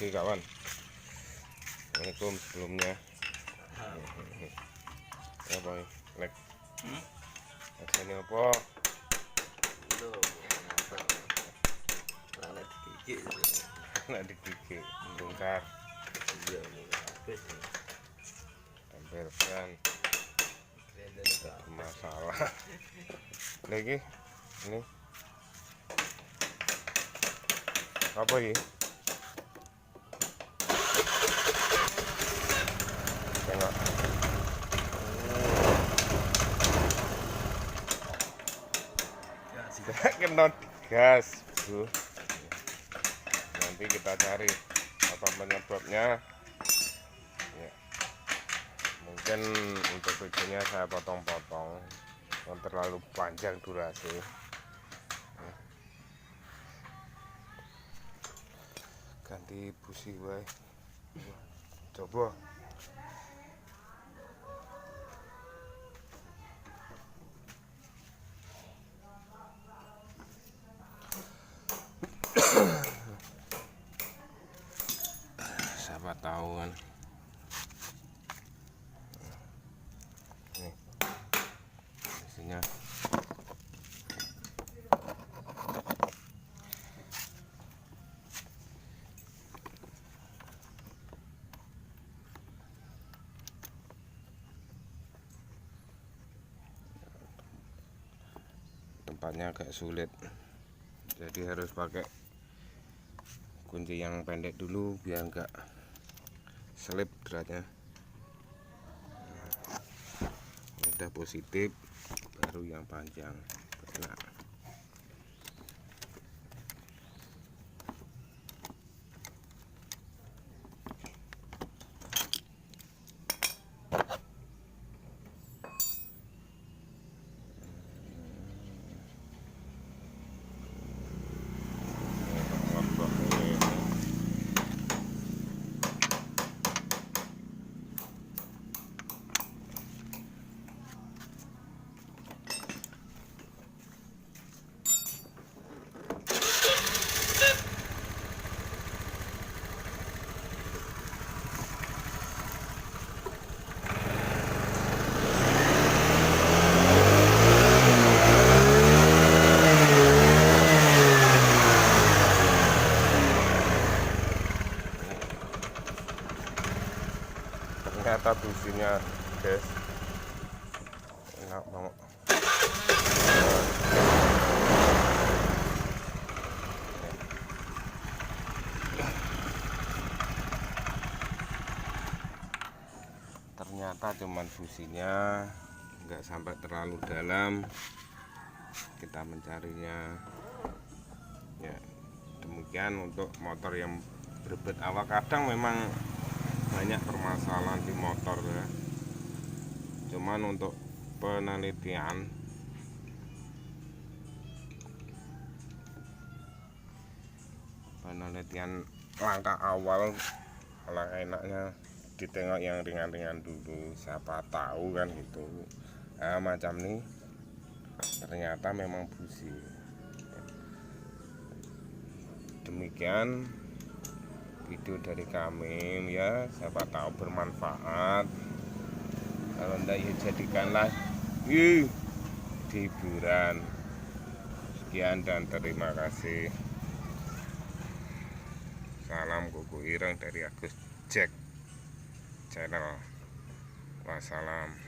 kasih kawan. Assalamualaikum sebelumnya. Ya boy, lek. Ini apa? Anak digigit, bongkar. Iya, habis. Tampilkan. Masalah. Lagi, ini apa ini? Tengok. Kenot gas, Bu. Nanti kita cari apa penyebabnya. Ya. Mungkin untuk videonya saya potong-potong, yang terlalu panjang durasi. Ganti busi wae. Coba. Siapa tahu kan. Nih. Isinya tempatnya agak sulit, jadi harus pakai kunci yang pendek dulu biar enggak selip beratnya. Udah positif baru yang panjang. Nah, ternyata businya guys enak banget. Ternyata cuman businya, nggak sampai terlalu dalam. Kita mencarinya ya. Demikian untuk motor yang berebut awal. Kadang memang banyak permasalahan di motor ya. Cuman untuk penelitian langkah awal, kalau enaknya ditengok yang ringan-ringan dulu, siapa tahu kan gitu. Nah, macam nih ternyata memang busi. Demikian video dari kami ya, siapa tahu bermanfaat. Kalau enggak ya jadikanlah hiburan. Sekian dan terima kasih. Salam kuku ireng dari Agus Jack channel. Wassalam.